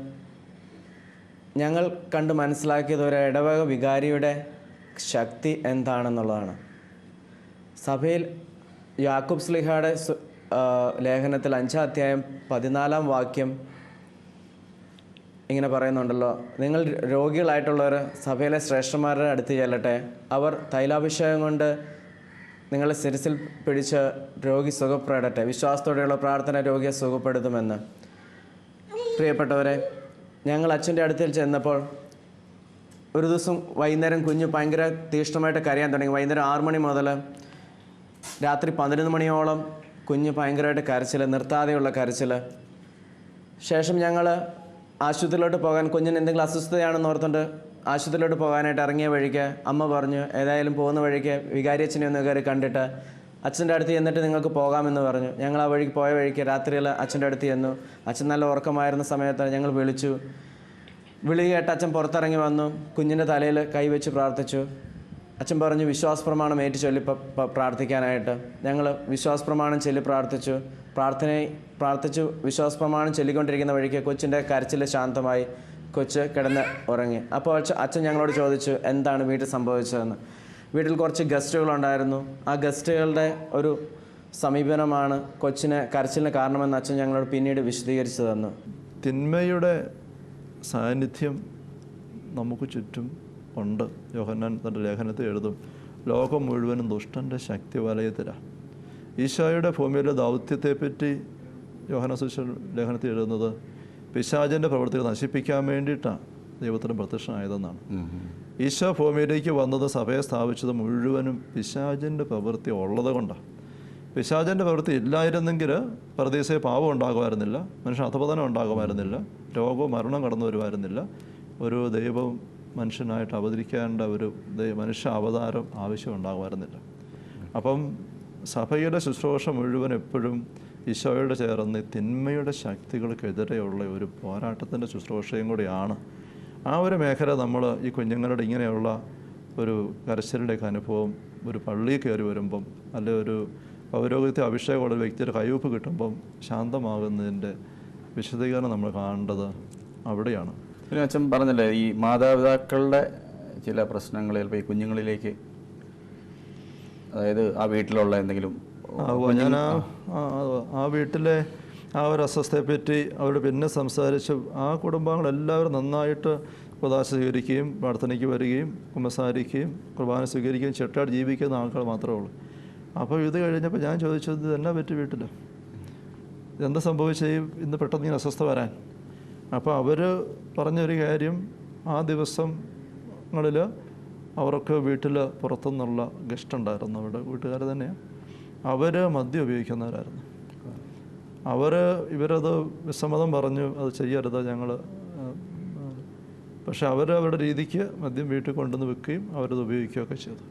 ഞങ്ങൾ കണ്ട് മനസ്സിലാക്കിയത് ഒരു ഇടവക വികാരിയുടെ ശക്തി എന്താണെന്നുള്ളതാണ്. സഭയിൽ യാക്കോബ് ശ്ലീഹായുടെ ലേഖനത്തിൽ 5-ാം അധ്യായം 14-ാം വാക്യം ഇങ്ങനെ പറയുന്നുണ്ടല്ലോ, നിങ്ങൾ രോഗികളായിട്ടുള്ളവർ സഭയിലെ ശ്രേഷ്ഠന്മാരുടെ അടുത്ത് ചെല്ലട്ടെ, അവർ തൈലാഭിഷേകം കൊണ്ട് നിങ്ങളെ ശിരസിൽ പിടിച്ച് രോഗി സുഖപ്പെടട്ടെ. വിശ്വാസത്തോടെയുള്ള പ്രാർത്ഥന രോഗിയെ സുഖപ്പെടുത്തുമെന്ന്. പ്രിയപ്പെട്ടവരെ, ഞങ്ങൾ അച്ഛൻ്റെ അടുത്തിൽ ചെന്നപ്പോൾ ഒരു ദിവസം വൈകുന്നേരം കുഞ്ഞ് ഭയങ്കര തീഷ്ണമായിട്ട് കരയാൻ തുടങ്ങി. വൈകുന്നേരം 6 മണി മുതൽ രാത്രി 11 മണിയോളം കുഞ്ഞ് ഭയങ്കരമായിട്ട് കരച്ചിൽ, നിർത്താതെയുള്ള കരച്ചിൽ. ശേഷം ഞങ്ങൾ ആശുപത്രിയിലോട്ട് പോകാൻ, കുഞ്ഞിന് എന്തെങ്കിലും അസ്വസ്ഥതയാണെന്ന് ഓർത്തുകൊണ്ട് ആശുപത്രിയിലോട്ട് പോകാനായിട്ട് ഇറങ്ങിയ വഴിക്ക് അമ്മ പറഞ്ഞു, ഏതായാലും പോകുന്ന വഴിക്ക് വികാരിയച്ഛനെ ഒന്ന് കയറി കണ്ടിട്ട് അച്ഛൻ്റെ അടുത്ത് ചെന്നിട്ട് നിങ്ങൾക്ക് പോകാമെന്ന് പറഞ്ഞു. ഞങ്ങൾ ആ വഴിക്ക് പോയ വഴിക്ക് രാത്രിയിൽ അച്ഛൻ്റെ അടുത്ത് ചെന്നു. അച്ഛൻ നല്ല ഉറക്കമായിരുന്ന സമയത്ത് ഞങ്ങൾ വിളിച്ചു. വിളി കേട്ട് അച്ഛൻ പുറത്തിറങ്ങി വന്നു. കുഞ്ഞിൻ്റെ തലയിൽ കൈവച്ച് പ്രാർത്ഥിച്ചു. അച്ഛൻ പറഞ്ഞു വിശ്വാസ പ്രമാണം ഏറ്റു ചൊല്ലി പ്രാർത്ഥിക്കാനായിട്ട്. ഞങ്ങൾ വിശ്വാസ പ്രമാണം ചൊല്ലി പ്രാർത്ഥിച്ചു വിശ്വാസ പ്രമാണം ചൊല്ലിക്കൊണ്ടിരിക്കുന്ന വഴിക്ക് കൊച്ചിൻ്റെ കരച്ചിൽ ശാന്തമായി. കൊച്ച് കിടന്ന് ഉറങ്ങി. അപ്പോൾ അച്ഛൻ ഞങ്ങളോട് ചോദിച്ചു എന്താണ് വീട്ടിൽ സംഭവിച്ചതെന്ന്. വീട്ടിൽ കുറച്ച് ഗസ്റ്റുകളുണ്ടായിരുന്നു. ആ ഗസ്റ്റുകളുടെ ഒരു സമീപനമാണ് കൊച്ചിന് കരച്ചിലിന് കാരണമെന്ന് അച്ഛൻ ഞങ്ങളോട് പിന്നീട് വിശദീകരിച്ചു തന്നു. തിന്മയുടെ സാന്നിധ്യം നമുക്ക് ചുറ്റും ഉണ്ട്. യോഹന്നാൻ തൻ്റെ ലേഖനത്തിൽ എഴുതും, ലോകം മുഴുവനും ദുഷ്ടൻ്റെ ശക്തി വലയത്തിലാണ്. ഈശോയുടെ ഭൂമിയിലെ ദൗത്യത്തെപ്പറ്റി യോഹന്നാൻ സുവിശേഷ ലേഖനത്തിൽ എഴുതുന്നത് പിശാചിൻ്റെ പ്രവൃത്തികൾ നശിപ്പിക്കാൻ വേണ്ടിയിട്ടാണ് ദൈവത്തിന് പ്രത്യക്ഷനായതെന്നാണ്. ഈശോ ഭൂമിയിലേക്ക് വന്നത്, സഭയെ സ്ഥാപിച്ചത് മുഴുവനും പിശാചിൻ്റെ പ്രവൃത്തി ഉള്ളത് കൊണ്ടാണ്. പിശാചിൻ്റെ പ്രവൃത്തി ഇല്ലായിരുന്നെങ്കിൽ പരദീസയിൽ പാപം ഉണ്ടാകുമായിരുന്നില്ല, മനുഷ്യൻ അധപതനം ഉണ്ടാകുമായിരുന്നില്ല, രോഗവും മരണം കടന്നു വരുമായിരുന്നില്ല, ഒരു ദൈവം മനുഷ്യനായിട്ട് അവതരിക്കേണ്ട ഒരു മനുഷ്യ അവതാരം ആവശ്യം ഉണ്ടാകുമായിരുന്നില്ല. അപ്പം സഭയുടെ ശുശ്രൂഷ മുഴുവൻ എപ്പോഴും ഈശോയോട് ചേർന്ന് തിന്മയുടെ ശക്തികൾക്കെതിരെയുള്ള ഒരു പോരാട്ടത്തിൻ്റെ ശുശ്രൂഷയും കൂടിയാണ്. ആ ഒരു മേഖല നമ്മൾ ഈ കുഞ്ഞുങ്ങളുടെ ഇങ്ങനെയുള്ള ഒരു കരച്ചിലുടെയൊക്കെ അനുഭവം ഒരു പള്ളിയിൽ കയറി വരുമ്പം, അല്ലെങ്കിൽ ഒരു പൗരോഹിത്യ അഭിഷേകമുള്ള വ്യക്തിയുടെ കയ്യൊപ്പ് കിട്ടുമ്പം ശാന്തമാകുന്നതിൻ്റെ വിശദീകരണം നമ്മൾ കാണേണ്ടത് അവിടെയാണ്. പിന്നെ അച്ഛൻ പറഞ്ഞല്ലേ, ഈ മാതാപിതാക്കളുടെ ചില പ്രശ്നങ്ങൾ ചിലപ്പോൾ ഈ കുഞ്ഞുങ്ങളിലേക്ക്, അതായത് ആ വീട്ടിലുള്ള എന്തെങ്കിലും ഞാൻ ആ വീട്ടിലെ ആ ഒരു അസ്വസ്ഥയെപ്പറ്റി അവരോട് പിന്നെ സംസാരിച്ചു. ആ കുടുംബങ്ങളെല്ലാവരും നന്നായിട്ട് കുർബാന സ്വീകരിക്കുകയും പ്രാർത്ഥനയ്ക്ക് വരികയും കുമ്പസാരിക്കുകയും കുർബാന സ്വീകരിക്കുകയും ചിട്ടയായിട്ട് ജീവിക്കുന്ന ആൾക്കാർ മാത്രമേ ഉള്ളൂ. അപ്പോൾ ഇത് കഴിഞ്ഞപ്പോൾ ഞാൻ ചോദിച്ചത് എന്നാ പറ്റി വീട്ടിൽ, എന്താ സംഭവിച്ചേ ഇന്ന് പെട്ടെന്ന് ഇങ്ങനെ അസ്വസ്ഥ വരാൻ? അപ്പോൾ അവർ പറഞ്ഞൊരു കാര്യം, ആ ദിവസങ്ങളിൽ അവർക്ക് വീട്ടിൽ പുറത്തുനിന്നുള്ള ഗസ്റ്റ് ഉണ്ടായിരുന്നു, അവരുടെ വീട്ടുകാർ തന്നെയാണ്. അവർ മദ്യം ഉപയോഗിക്കുന്നവരായിരുന്നു. ഇവരത് വിസമ്മതം പറഞ്ഞു, അത് ചെയ്യരുത് ഞങ്ങൾ. പക്ഷെ അവരുടെ രീതിക്ക് മദ്യം വീട്ടിൽ കൊണ്ടുവന്ന് വെക്കുകയും അവരത് ഉപയോഗിക്കുകയൊക്കെ ചെയ്തു.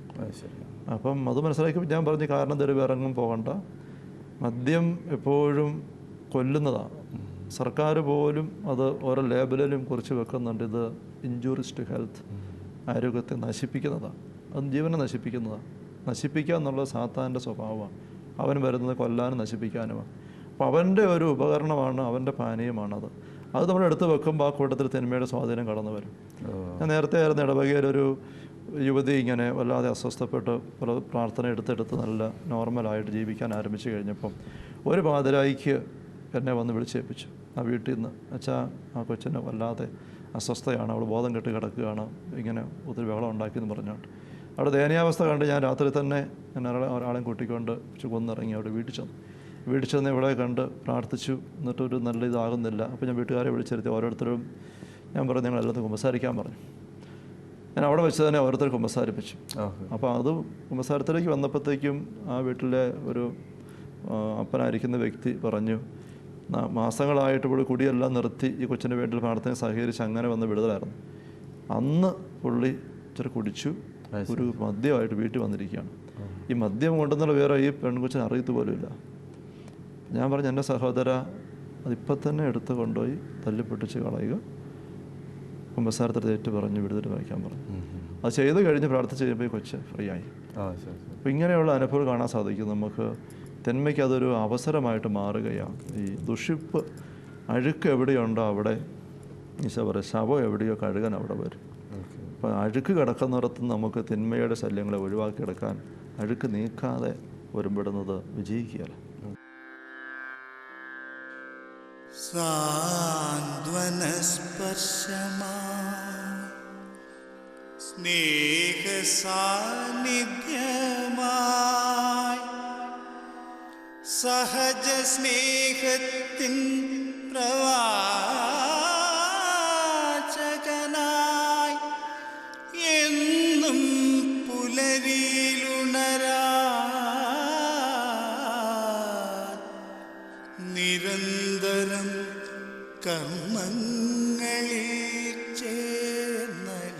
അപ്പം അത് മനസ്സിലാക്കിയപ്പോൾ ഞാൻ പറഞ്ഞു, കാരണം തെരുവ് ഇറങ്ങും പോകണ്ട, മദ്യം എപ്പോഴും കൊല്ലുന്നതാണ്. സർക്കാർ പോലും അത് ഓരോ ലേബലിലും കുറിച്ച് വെക്കുന്നുണ്ട്, ഇത് ഇഞ്ചുറീസ് ടു ഹെൽത്ത്, ആരോഗ്യത്തെ നശിപ്പിക്കുന്നതാണ്, അത് ജീവനെ നശിപ്പിക്കുന്നതാണ്. നശിപ്പിക്കുക എന്നുള്ളത് സാത്താൻ്റെ സ്വഭാവമാണ്. അവൻ വരുന്നത് കൊല്ലാനും നശിപ്പിക്കാനുമാണ്. അപ്പോൾ അവൻ്റെ ഒരു ഉപകരണമാണ്, അവൻ്റെ പാനീയമാണത്. അത് നമ്മൾ എടുത്ത് വെക്കുമ്പോൾ ആ കൂട്ടത്തിൽ തിന്മയുടെ സ്വാധീനം കടന്നു വരും. ഞാൻ നേരത്തെ ആയിരുന്നു ഇടവകയിലൊരു യുവതി ഇങ്ങനെ വല്ലാതെ അസ്വസ്ഥപ്പെട്ട് പ്രാർത്ഥന എടുത്തെടുത്ത് നല്ല നോർമലായിട്ട് ജീവിക്കാൻ ആരംഭിച്ചു കഴിഞ്ഞപ്പം ഒരു പാതിരായിക്ക് എന്നെ വന്ന് വിളിച്ചേൽപ്പിച്ചു ആ വീട്ടിൽ നിന്ന്. അച്ഛാ, ആ കൊച്ചിന് വല്ലാതെ അസ്വസ്ഥയാണ്, അവൾ ബോധം കെട്ട് കിടക്കുകയാണ്, ഇങ്ങനെ ഒത്തിരി ബഹളം ഉണ്ടാക്കിയെന്ന് പറഞ്ഞുകൊണ്ട്. അവിടെ ദയനീയാവസ്ഥ കണ്ട് ഞാൻ രാത്രി തന്നെ ഒരാളെയും കൂട്ടിക്കൊണ്ട് കൊന്നിറങ്ങി അവിടെ വീട്ടിൽ ചെന്ന് ഇവിടെ കണ്ട് പ്രാർത്ഥിച്ചു. എന്നിട്ടൊരു നല്ല ഇതാകുന്നില്ല. അപ്പോൾ ഞാൻ വീട്ടുകാരെ വിളിച്ചിരുത്തി ഓരോരുത്തരും ഞാൻ പറഞ്ഞു ഞങ്ങളെല്ലാത്തും കുമ്പസാരിക്കാൻ പറഞ്ഞു. ഞാൻ അവിടെ വെച്ച് തന്നെ ഓരോരുത്തർ കുമ്പസാരിപ്പിച്ചു. അപ്പോൾ അത് കുമ്പസാരത്തിലേക്ക് വന്നപ്പോഴത്തേക്കും ആ വീട്ടിലെ ഒരു അപ്പനായിരിക്കുന്ന വ്യക്തി പറഞ്ഞു, മാസങ്ങളായിട്ട് ഇവിടെ കുടിയെല്ലാം നിർത്തി ഈ കൊച്ചിൻ്റെ വീട്ടിൽ പ്രാർത്ഥന സഹകരിച്ച് അങ്ങനെ വന്ന് വിടുതലായിരുന്നു. അന്ന് പുള്ളി ഇച്ചിരി കുടിച്ചു, ഒരു മദ്യമായിട്ട് വീട്ടിൽ വന്നിരിക്കുകയാണ്. ഈ മദ്യം കൊണ്ടുവന്നുള്ള വേറെ ഈ പെൺകൊച്ചിന് അറിയത്ത് പോലുമില്ല. ഞാൻ പറഞ്ഞു, എൻ്റെ സഹോദര, അതിപ്പം തന്നെ എടുത്ത് കൊണ്ടുപോയി തല്ലിപ്പൊട്ടിച്ച് കളയുക, കുമ്പസാരത്തിൽ ഏറ്റു പറഞ്ഞു വിടുതൽ വയ്ക്കാൻ പറഞ്ഞു. അത് ചെയ്ത് കഴിഞ്ഞ് പ്രാർത്ഥിച്ച് കഴിയുമ്പോൾ ഈ കൊച്ച് ഫ്രീ ആയി. അപ്പോൾ ഇങ്ങനെയുള്ള അനുഭവം കാണാൻ സാധിക്കും നമുക്ക്. തിന്മയ്ക്ക് അതൊരു അവസരമായിട്ട് മാറുകയാണ്. ഈ ദുഷിപ്പ്, അഴുക്ക് എവിടെയുണ്ടോ അവിടെ ഈശോ പറയും ശവം എവിടെയോ കഴുകാൻ അവിടെ വരും. അപ്പോൾ അഴുക്ക് കിടക്കുന്നിടത്ത് നമുക്ക് തിന്മയുടെ ശല്യങ്ങളെ ഒഴിവാക്കിയെടുക്കാൻ അഴുക്ക് നീക്കാതെ വരുമ്പോഴുന്നത് വിജയിക്കുകയല്ല. സാന്ത്വനസ്പർശമാ സ്നേഹസാന്നിധ്യമാ സഹജ സ്നേഹത്തിൻ പ്രവാചകനായി എന്നും പുലരിയിലുണരാൻ നിരന്തരം കർമ്മങ്ങളിൽ ചേർന്നലിയാൻ.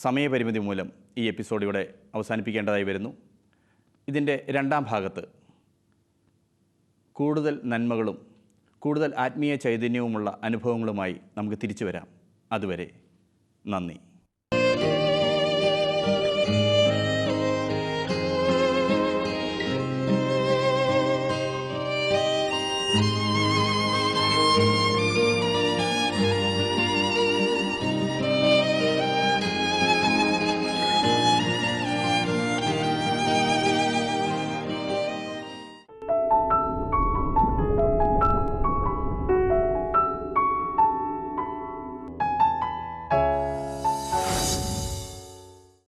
സമയപരിമിതി മൂലം ഈ എപ്പിസോഡ് ഇവിടെ അവസാനിപ്പിക്കേണ്ടതായി വരുന്നു. ഇതിൻ്റെ രണ്ടാം ഭാഗത്ത് കൂടുതൽ നന്മകളും കൂടുതൽ ആത്മീയ ചൈതന്യവുമുള്ള അനുഭവങ്ങളുമായി നമുക്ക് തിരിച്ചു വരാം. അതുവരെ നന്ദി.